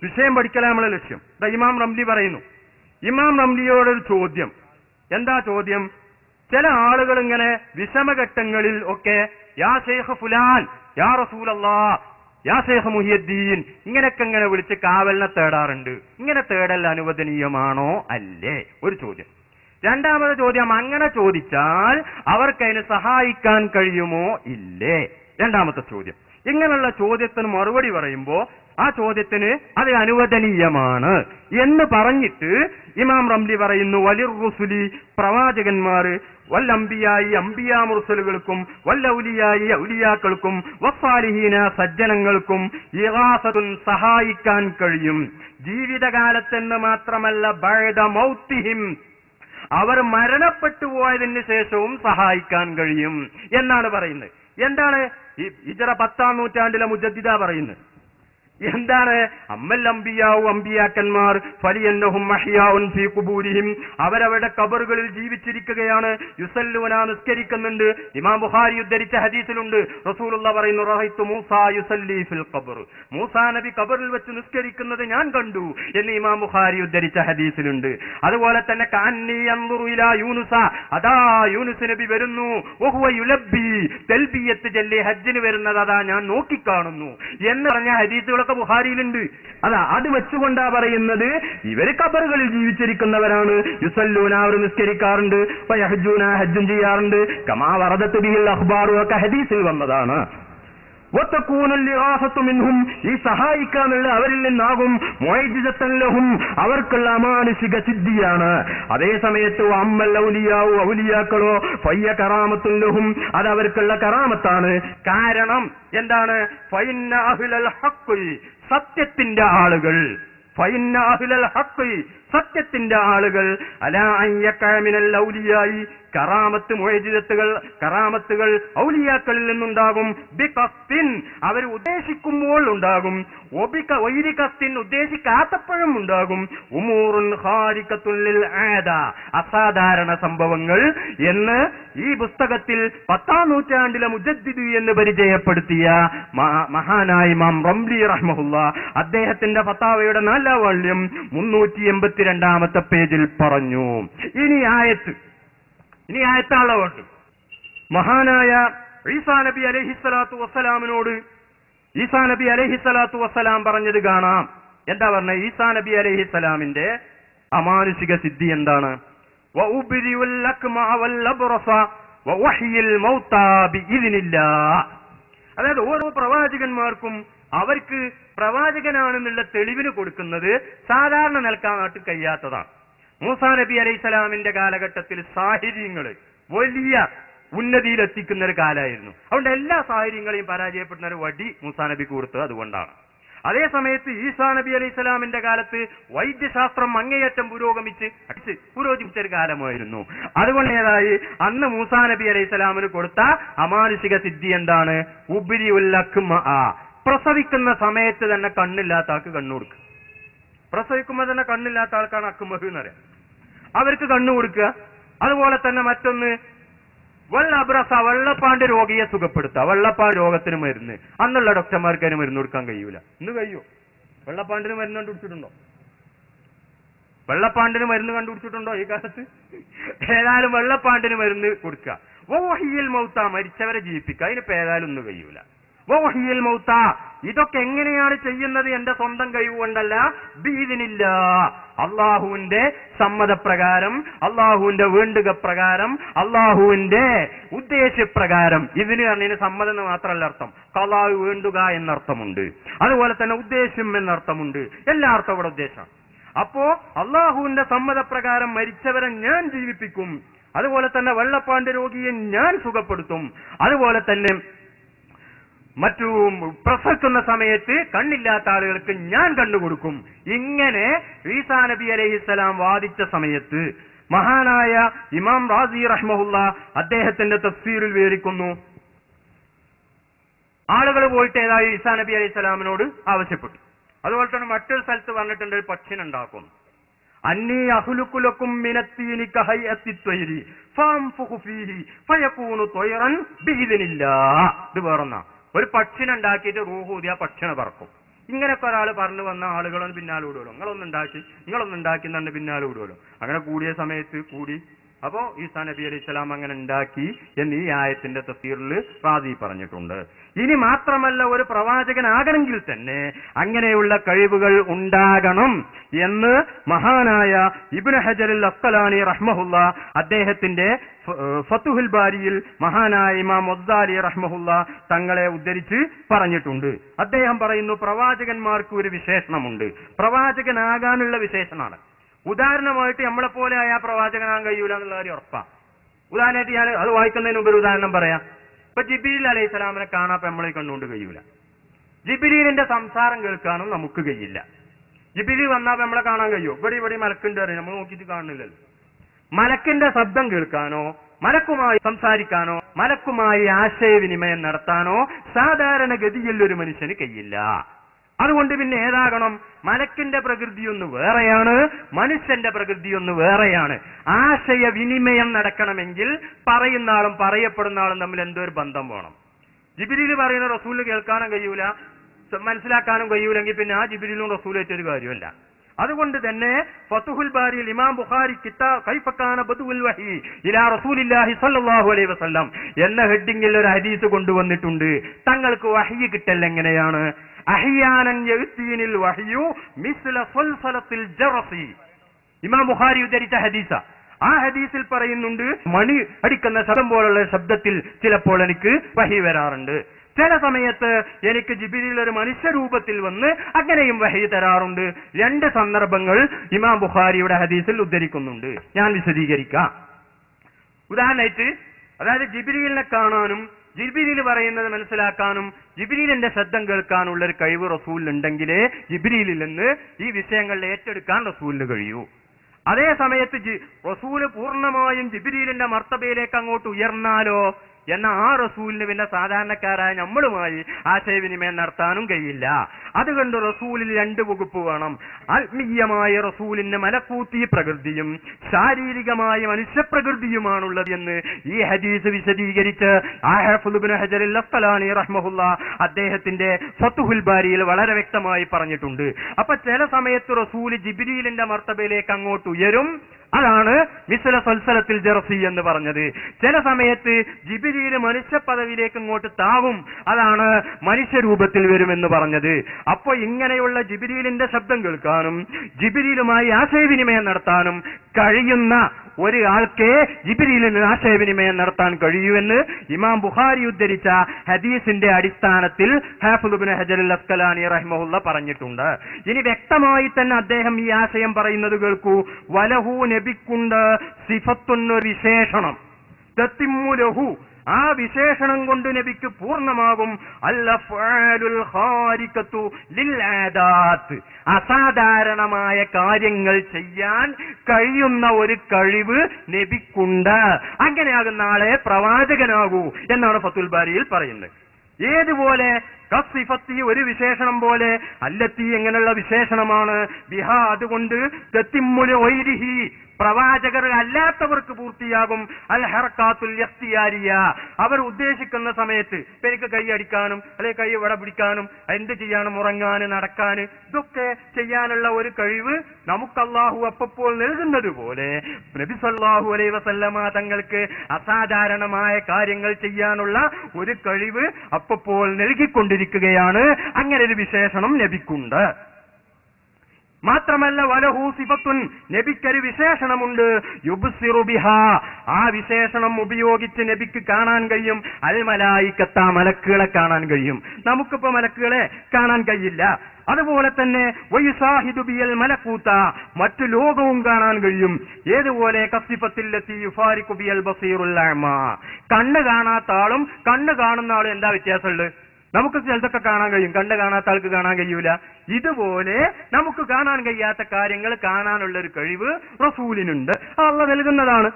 വിഷയം പഠിക്കലാണ് നമ്മളെ ലക്ഷ്യം. ഇമാം റംലി പറയുന്നു. ഇമാം റംലിയോടൊരു ചോദ്യം. എന്താ ചോദ്യം? ചില ആളുകൾ ഇങ്ങനെ വിഷമഘട്ടങ്ങളിൽ ഒക്കെ യാ ശൈഖ് ഫുലാൻ, യാ റസൂലല്ലാഹ്, യാ ശൈഖ് മുഹിയുദ്ദീൻ ഇങ്ങനെയൊക്കെ ഇങ്ങനെ വിളിച്ച് കാവലിനെ തേടാറുണ്ട്. ഇങ്ങനെ തേടൽ അനുവദനീയമാണോ അല്ലേ? ഒരു ചോദ്യം. രണ്ടാമത് ചോദ്യം, അങ്ങനെ ചോദിച്ചാൽ അവർക്കതിന് സഹായിക്കാൻ കഴിയുമോ ഇല്ലേ? രണ്ടാമത്തെ ചോദ്യം. ഇങ്ങനെയുള്ള ചോദ്യത്തിന് മറുപടി പറയുമ്പോ ആ ചോദ്യത്തിന് അത് അനുവദനീയമാണ് എന്ന് പറഞ്ഞിട്ട് ഇമാം റംലി പറയുന്നു, വലിർ റുസുലി പ്രവാചകന്മാർ, വല്ലംബിയായി അംബിയാ മുർസലുകൾക്കും, വല്ലൗലിയായി ഔലിയാക്കൾക്കും, വസ്സാലിഹീന സജ്ജനങ്ങൾക്കും ഇഗാസത്തുൻ സഹായിക്കാൻ കഴിയും. ജീവിതകാലത്തെന്ന് മാത്രമല്ല ബഅദ മൗതിഹിം, അവർ മരണപ്പെട്ടു പോയതിന് ശേഷവും സഹായിക്കാൻ കഴിയും എന്നാണ് പറയുന്നത്. എന്താണ് ഈ ഹിജ്റ 10-ാം നൂറ്റാണ്ടിലെ മുജദ്ദിദ പറയുന്നത്? എന്താണ്? അമ്മൽ അംബിയാവു, അംബിയാക്കന്മാർ ഫലിയന്നഹും മഹ്യാഉൻ ഫീ ഖുബൂരിഹിം, അവരവരുടെ ഖബറുകളിൽ ജീവിച്ചിരിക്കുകയാണ്. യുസല്ലൂന, നിസ്കരിക്കുന്നുണ്ട്. ഇമാം ബുഖാരി ഉദ്ധരിച്ച ഹദീസിലുണ്ട്, റസൂലുള്ളാഹി പറയുന്നു, റഅയ്തു മൂസാ യുസല്ലി ഫിൽ ഖബർ, മൂസാ നബി ഖബറിൽ വെച്ച് നിസ്കരിക്കുന്നത് ഞാൻ കണ്ടു എന്ന് ഇമാം ബുഖാരി ഉദ്ധരിച്ച ഹദീസിലുണ്ട്. അതുപോലെ തന്നെ കാന്നി യൻദുറു ഇലാ യൂനുസ, അതാ യൂനുസ് നബി വരുന്നു, വഹുവ യുലബ്ബി, തൽബിയത്ത് ചൊല്ലി ഹജ്ജിന് വരുന്നത് അതാ ഞാൻ നോക്കിക്കാണുന്നു എന്ന് പറഞ്ഞ ഹദീസുകൾ ബുഖാരിയിലുണ്ട്. അതാ അത് വെച്ചുകൊണ്ടാ പറയുന്നത് ഇവര് ഖബറുകളിൽ ജീവിച്ചിരിക്കുന്നവരാണ്. യുസല്ലൂന, അവർ നിസ്കരിക്കാറുണ്ട്. വയഹ്ജൂന, ഹജ്ജും ചെയ്യാറുണ്ട്. കമാ വറദത്ത് ബിഹിൽ അഖ്ബാറു, ഒക്കെ ഹദീസിൽ വന്നതാണ്. മിൻഹും, ഈ സഹായിക്കാനുള്ള അവരിൽ നിന്നാകും. മുഅ്ജിസത്തൻ ലഹും, അവർക്കുള്ള അമാനുഷിക സിദ്ധിയാണ്. അതേ സമയത്ത് അമ്മൽ ഔലിയാവു, ഔലിയാക്കളോ ഫയ്യ കറാമത്തുൻ ലഹും, അത് അവർക്കുള്ള കറാമത്താണ്. കാരണം എന്താണ്? ഫഇന്ന അഹ്ലൽ ഹഖ്, സത്യത്തിന്റെ ആളുകൾ, ഫഇന്ന അഹ്ലൽ ഹഖ്, സത്യത്തിന്റെ ആളുകൾ, അലാ അയ്യക മിനൽ ഔലിയായി, കറാമത്ത് മുഅ്ജിസത്തുകൾ, കറാമത്തുകൾ ഔലിയാക്കളിൽ നിന്നുണ്ടാകും. ബിഖസ്തിൻ, അവർ ഉദ്ദേശിക്കുമ്പോൾ ഉണ്ടാകും. വൈരിഖസ്തിൻ, ഉദ്ദേശിക്കാത്തപ്പോഴും ഉണ്ടാകും. ഉമൂറുൻ ഖാരിഖത്തുൻ ലിൽ ആദ, അസാധാരണ സംഭവങ്ങൾ എന്ന് ഈ പുസ്തകത്തിൽ 10-ാം നൂറ്റാണ്ടിലെ മുജദ്ദിദ് എന്ന് പരിചയപ്പെടുത്തിയ മഹാനായ ഇമാം റംലി റഹ്മഹുല്ലാഹ് അദ്ദേഹത്തിന്റെ ഫത്താവയുടെ 4-ാം വാള്യം 382-ാമത്തെ പേജിൽ പറഞ്ഞു. ഇനി ആയത്താളുണ്ട്. മഹാനായ ഈസാ നബി അലൈഹിസ്സലാത്തു വസ്സലാമിനോട് ഈസാ നബി അലൈഹിസ്സലാത്തു വസ്സലാം പറഞ്ഞത് കാണാം. എന്താ പറഞ്ഞത്? ഈസാ നബി അലൈഹിസ്സലാമിന്റെ അമാനുഷിക സിദ്ധി എന്താണ്? വഉബ്രിഉൽ അക്മഅ വൽ അബ്റസ വവഹ്യിൽ മൗതാ ബിഇദ്നില്ലാഹ്. അതായത് ഓരോ പ്രവാചകന്മാർക്കും അവർക്ക് പ്രവാചകനാണെന്നുള്ള തെളിവിന് കൊടുക്കുന്നത് സാധാരണ നിൽക്കാനായിട്ട് കഴിയാത്തതാണ്. മൂസാ നബി അലൈഹിസ്സലാമിന്റെ കാലഘട്ടത്തിൽ സാഹിര്യങ്ങള് വലിയ ഉന്നതിയിലെത്തിക്കുന്ന ഒരു കാലമായിരുന്നു. അതുകൊണ്ട് എല്ലാ സാഹിര്യങ്ങളെയും പരാജയപ്പെടുന്ന ഒരു വടി മൂസാ നബിക്ക് കൊടുത്തത് അതുകൊണ്ടാണ്. അതേ സമയത്ത് ഈസാ നബി അലൈഹിസ്സലാമിന്റെ കാലത്ത് വൈദ്യശാസ്ത്രം അങ്ങേയറ്റം പുരോഗമിച്ച ഒരു കാലമായിരുന്നു. അതുകൊണ്ടേതായി അന്ന് മൂസാ നബി അലൈഹിസ്സലാമിന് കൊടുത്ത അമാനുഷിക സിദ്ധി എന്താണ്? ഉബ്രിഉൽ അക്മഅ, പ്രസവിക്കുന്ന സമയത്ത് തന്നെ കണ്ണില്ലാത്ത ആൾക്ക് കണ്ണു കൊടുക്കുക. പ്രസവിക്കുമ്പോൾ തന്നെ കണ്ണില്ലാത്ത ആൾക്കാണ് അക്മഹ് എന്ന് പറയാം, അവർക്ക് കണ്ണു കൊടുക്കുക. അതുപോലെ തന്നെ മറ്റൊന്ന് വല്ലബ്രസ, വെള്ളപ്പാണ്ട് രോഗിയെ സുഖപ്പെടുത്തുക. വെള്ളപ്പാണ്ട് രോഗത്തിന് മരുന്ന് അന്നുള്ള ഡോക്ടർമാർക്ക് അതിന് മരുന്ന് കൊടുക്കാൻ കഴിയൂല. ഇന്ന് കഴിയോ? വെള്ളപ്പാണ്ടിന് മരുന്ന് കണ്ടുപിടിച്ചിട്ടുണ്ടോ? വെള്ളപ്പാണ്ടിന് മരുന്ന് കണ്ടുപിടിച്ചിട്ടുണ്ടോ ഈ കാലത്ത്? ഏതായാലും വെള്ളപ്പാണ്ടിന് മരുന്ന് കൊടുക്കുക. വഹ്യിൽ മൗത, മരിച്ചവരെ ജീവിപ്പിക്കുക. അതിനിപ്പോ ഏതായാലും ഒന്നും കഴിയൂല. വഹ്യിൽ മൗത, ഇതൊക്കെ എങ്ങനെയാണ് ചെയ്യുന്നത്? എന്റെ സ്വന്തം കഴിവുകൊണ്ടല്ല, ബിഇദ്നില്ലാഹ്, അള്ളാഹുവിന്റെ സമ്മതപ്രകാരം, അള്ളാഹുവിന്റെ വേണ്ടുക പ്രകാരം, അള്ളാഹുവിന്റെ ഉദ്ദേശപ്രകാരം. ഇതിന് പറഞ്ഞതിന് സമ്മതം എന്ന് മാത്രമല്ല അർത്ഥം, ഖളാ വേണ്ടുക എന്നർത്ഥമുണ്ട്, അതുപോലെ തന്നെ ഉദ്ദേശം എന്നർത്ഥമുണ്ട്. എല്ലാ അർത്ഥം ഇവിടെ ഉദ്ദേശം. അപ്പോ അള്ളാഹുവിന്റെ സമ്മതപ്രകാരം മരിച്ചവരെ ഞാൻ ജീവിപ്പിക്കും. അതുപോലെ തന്നെ വെള്ളപ്പാണ്ട് രോഗിയെ ഞാൻ സുഖപ്പെടുത്തും. അതുപോലെ തന്നെ മറ്റു പ്രസവിക്കുന്ന സമയത്ത് കണ്ണില്ലാത്ത ആളുകൾക്ക് ഞാൻ കണ്ടുകൊടുക്കും. ഇങ്ങനെ ഈസാ നബി അലൈഹിസ്സലാം വാദിച്ച സമയത്ത് മഹാനായ ഇമാം റാസി റഹ്മഹുല്ലാഹ് അദ്ദേഹത്തിന്റെ തഫ്സീറിൽ വിവരിക്കുന്നു, ആളുകൾ പോയിട്ട് ഏതായി ഈസാ നബി അലൈഹിസ്സലാമിനോട് ആവശ്യപ്പെട്ടു. അതുപോലെ തന്നെ മറ്റൊരു സ്ഥലത്ത് പറഞ്ഞിട്ടുണ്ട്, ഒരു പക്ഷിനുണ്ടാക്കും. അന്നീ അഹ്ലുക്കുലക്കും മിനത്തീനി കഹയ്യത്തി ത്വയ്രി ഫംഫുഖു ഫീഹി ഫയകൂനു ത്വയ്റൻ ബിഇദ്നില്ലാഹ്. ഇത് വേറൊന്നാ, ഒരു പക്ഷിനുണ്ടാക്കിയിട്ട് റൂഹ് ഊതിയ പക്ഷിനെ പറക്കും. ഇങ്ങനെയൊക്കെ ഒരാൾ പറഞ്ഞു വന്ന ആളുകളൊന്നും പിന്നാലെ വിടുമല്ലോ, നിങ്ങളൊന്നുണ്ടാക്കി തന്നെ പിന്നാലെ വിടുമല്ലോ. അങ്ങനെ കൂടിയ സമയത്ത് കൂടി. അപ്പോ ഈസാ നബി അലൈഹി സ്വലാം അങ്ങനെ ഉണ്ടാക്കി എന്ന് ഈ ആയത്തിന്റെ തഫ്സീറിൽ റാസി പറഞ്ഞിട്ടുണ്ട്. ഇനി മാത്രമല്ല, ഒരു പ്രവാചകനാകണമെങ്കിൽ തന്നെ അങ്ങനെയുള്ള കഴിവുകൾ ഉണ്ടാകണം എന്ന് മഹാനായ ഇബ്നു ഹജറുൽ അസ്ഖലാനി റഹ്മഹുല്ല അദ്ദേഹത്തിന്റെ ഫതുഹുൽ ബാരിയിൽ മഹാനായ ഇമാം വസ്സാലി റഹ്മഹുല്ല തങ്ങളെ ഉദ്ധരിച്ച് പറഞ്ഞിട്ടുണ്ട്. അദ്ദേഹം പറയുന്നു, പ്രവാചകന്മാർക്ക് ഒരു വിശേഷണമുണ്ട്, പ്രവാചകനാകാനുള്ള വിശേഷണമാണ്. ഉദാഹരണമായിട്ട് നമ്മളെപ്പോലെ ആയ പ്രവാചകനാകാൻ കഴിയൂല എന്നുള്ള കാര്യം ഉറപ്പാണ്. ഉദാഹരണമായിട്ട് ഞാൻ അത് വായിക്കുന്നതിന് മുമ്പ് ഒരു ഉദാഹരണം പറയാം. ഇപ്പൊ ജിബ്രീൽ അലൈഹി സ്വലാമിനെ കാണാൻ നമ്മളെ കണ്ടുകൊണ്ട് കഴിയൂല. ജിബ്രീലിന്റെ സംസാരം കേൾക്കാനും നമുക്ക് കഴിയില്ല. ജിബ്രീൽ വന്നാൽ നമ്മളെ കാണാൻ കഴിയുമോ? ഇവിടെ മലക്കുണ്ട് അറിയാം, നമ്മൾ നോക്കിയിട്ട് കാണുന്നില്ലല്ലോ. മലക്കിന്റെ ശബ്ദം കേൾക്കാനോ, മലക്കുമായി സംസാരിക്കാനോ, മലക്കുമായി ആശയവിനിമയം നടത്താനോ സാധാരണഗതിയിൽ ഒരു മനുഷ്യന് കഴിയില്ല. അതുകൊണ്ട് പിന്നെ ഏതാകണം? മലക്കിന്റെ പ്രകൃതിയൊന്ന് വേറെയാണ്, മനുഷ്യന്റെ പ്രകൃതിയൊന്ന് വേറെയാണ്. ആശയവിനിമയം നടക്കണമെങ്കിൽ പറയുന്ന ആളും പറയപ്പെടുന്ന ആളും തമ്മിൽ എന്തോ ഒരു ബന്ധം വേണം. ജിബ്രീൽ പറയുന്ന റസൂലിന് കേൾക്കാനും കഴിയൂല, മനസ്സിലാക്കാനും കഴിയൂലെങ്കിൽ പിന്നെ ആ ജിബ്രീലും റസൂലും ഒരു കാര്യമല്ല. അതുകൊണ്ട് തന്നെ ഫതുഹുൽ ബാരിയിൽ ഇമാം ബുഖാരി കിതാബ് കൈഫ കാന ബദുഉൽ വഹി ഇലാ റസൂലില്ലാഹി സ്വല്ലല്ലാഹു അലൈഹി വസല്ലം എന്ന ഹെഡിങ്ങിൽ ഒരു ഹദീസ് കൊണ്ടുവന്നിട്ടുണ്ട്. തങ്ങൾക്ക് വഹി കിട്ടൽ എങ്ങനെയാണ്? അഹ്യാനൻ യഅ്തീനിൽ വഹ്യു മിസ്ല സൽസലത്തിൽ ജറസി. ഇമാം ബുഖാരി ഉദ്ധരിച്ച ഹദീസ. ആ ഹദീസിൽ പറയുന്നുണ്ട്, മണി അടിക്കുന്ന ശബ്ദം പോലുള്ള ശബ്ദത്തിൽ ചിലപ്പോൾ എനിക്ക് വഹി വരാറുണ്ട്. ചില സമയത്ത് എനിക്ക് ജിബ്രീൽ ഒരു മനുഷ്യരൂപത്തിൽ വന്ന് അങ്ങനെയും വഹി തരാറുണ്ട്. രണ്ട് സന്ദർഭങ്ങൾ ഇമാം ബുഖാരിയുടെ ഹദീസിൽ ഉദ്ധരിക്കുന്നുണ്ട്. ഞാൻ വിശദീകരിക്കാം. ഉദാഹരണമായിട്ട്, അതായത് ജിബ്രീലിനെ കാണാനും ജിബ്രീൽ പറയുന്നത് മനസ്സിലാക്കാനും ജിബ്രീലിന്റെ ശബ്ദം കേൾക്കാനുള്ള ഒരു കഴിവ് റസൂലിനുണ്ടെങ്കിലേ ജിബ്രീലിൽ നിന്ന് ഈ വിഷയങ്ങൾ ഏറ്റെടുക്കാൻ റസൂലിന് കഴിയൂ. അതേ സമയത്ത് റസൂല് പൂർണ്ണമായും ജിബ്രീലിന്റെ മർത്തബയിലേക്ക് അങ്ങോട്ട് ഉയർന്നാലോ എന്ന ആ റസൂലിന് പിന്നെ സാധാരണക്കാരായ നമ്മളുമായി ആശയവിനിമയം നടത്താനും കഴിയില്ല. അതുകൊണ്ട് റസൂലിൽ രണ്ട് വകുപ്പ് വേണം. ആത്മീയമായ റസൂലിന് മലക്കൂത്തി പ്രകൃതിയും ശാരീരികമായ മനുഷ്യപ്രകൃതിയുമാണുള്ളത് എന്ന് ഈ ഹദീസ് വിശദീകരിച്ച് ഹാഫിദ് ഇബ്നു ഹജറുൽ അസ്ഖലാനി റഹ്മഹുല്ല അദ്ദേഹത്തിന്റെ ഫതുഹുൽ ബാരിയിൽ വളരെ വ്യക്തമായി പറഞ്ഞിട്ടുണ്ട്. അപ്പൊ ചില സമയത്ത് റസൂല് ജിബ്രീലിന്റെ മർത്തബയിലേക്ക് അങ്ങോട്ട് ഉയരും, അതാണ് മിസ്ല സൽസലത്തിൽ ജറസി എന്ന് പറഞ്ഞത്. ചില സമയത്ത് ജിബ്രീൽ മനുഷ്യ പദവിയിലേക്ക് ഇങ്ങോട്ട് താവും, അതാണ് മനുഷ്യരൂപത്തിൽ വരുമെന്ന് പറഞ്ഞത്. അപ്പൊ ഇങ്ങനെയുള്ള ജിബ്രീലിന്റെ ശബ്ദം കേൾക്കാനും ജിബ്രീലുമായി ആശയവിനിമയം നടത്താനും കഴിയുന്ന ഒരാൾക്കേ ജിബ്രീലിന് ആശയവിനിമയം നടത്താൻ കഴിയുമെന്ന് ഇമാം ബുഖാരി ഉദ്ധരിച്ച ഹദീസിന്റെ അടിസ്ഥാനത്തിൽ ഹാഫിദ് ഇബ്നു ഹജറുൽ അസ്ഖലാനി റഹിമഹുല്ല പറഞ്ഞിട്ടുണ്ട്. ഇനി വ്യക്തമായി തന്നെ അദ്ദേഹം ഈ ആശയം പറയുന്നത് കേൾക്കൂ. വലഹു നബിക്കുണ്ട് സിഫത്തുൻ, വിശേഷണം, തത്തിമ്മുലഹു, ആ വിശേഷണം കൊണ്ട് നബിക്ക് പൂർണ്ണമാകും. അൽഅഫ്ആലുൽ ഖാരിഖത്തു ലിൽ ആദാത്ത്, അസാധാരണമായ കാര്യങ്ങൾ ചെയ്യാൻ കഴിയുന്ന ഒരു കഴിവ് നബിക്കുണ്ട്. അങ്ങനെയാകുന്ന ആളെ പ്രവാചകനാകൂ എന്നാണ് ഫതുൽ ബാരിയിൽ പറയുന്നത്. ഏതുപോലെ കസിഫത്തി, ഒരു വിശേഷണം പോലെ, അല്ലത്തി എങ്ങനെയുള്ള വിശേഷണമാണ്, ബിഹാ അതുകൊണ്ട് തത്തിമ്മുലു വൈരിഹി, പ്രവാചകർ അല്ലാത്തവർക്ക് പൂർത്തിയാകും അൽ ഹർക്കാത്തുൽ ഇഖ്തിയാരിയ, അവർ ഉദ്ദേശിക്കുന്ന സമയത്ത് എനിക്ക് കൈ അടിക്കാനും അല്ലെങ്കിൽ കൈ വട പിടിക്കാനും എന്ത് ചെയ്യാനും ഉറങ്ങാനും നടക്കാനും ഇതൊക്കെ ചെയ്യാനുള്ള ഒരു കഴിവ് നമുക്ക് അല്ലാഹു അപ്പോൾ നൽകുന്നത് പോലെ നബി സല്ലല്ലാഹു അലൈഹി വസല്ലമ തങ്ങൾക്ക് അസാധാരണമായ കാര്യങ്ങൾ ചെയ്യാനുള്ള ഒരു കഴിവ് അപ്പോൾ നൽകിക്കൊണ്ടിരിക്കുകയാണ്. അങ്ങനെ ഒരു വിശേഷണം നബിക്കുണ്ട്. മാത്രമല്ല വലഹു സിഫത്തുൻ, നബിക്കൊരു വിശേഷണമുണ്ട്, യുബ്സിറു ബിഹാ, ആ വിശേഷണം ഉപയോഗിച്ച് നബിക്ക് കാണാൻ കഴിയും അൽ മലായികത്ത, മലക്കുകളെ കാണാൻ കഴിയും. നമുക്കിപ്പോ മലക്കുകളെ കാണാൻ കഴിയില്ല. അതുപോലെ തന്നെ വയുസാഹിദു ബിയൽ മലക്കൂത്ത, മറ്റു ലോകവും കാണാൻ കഴിയും. ഏതുപോലെ കസിഫത്തില്ലത്തി യുഫാരിഖു ബിയൽ ബസീറുൽ അഅ്മാ, കണ്ണ് കാണാത്ത ആളും കണ്ണ് കാണുന്ന ആളും എന്താ വ്യത്യാസമുള്ളത്? നമുക്ക് ചിലതൊക്കെ കാണാൻ കഴിയും, കണ്ണ് കാണാത്ത ആൾക്ക് കാണാൻ കഴിയൂല. ഇതുപോലെ നമുക്ക് കാണാൻ കഴിയാത്ത കാര്യങ്ങൾ കാണാനുള്ള ഒരു കഴിവ് റസൂലിനുണ്ട്, അല്ലാഹ് നൽകുന്നതാണ്.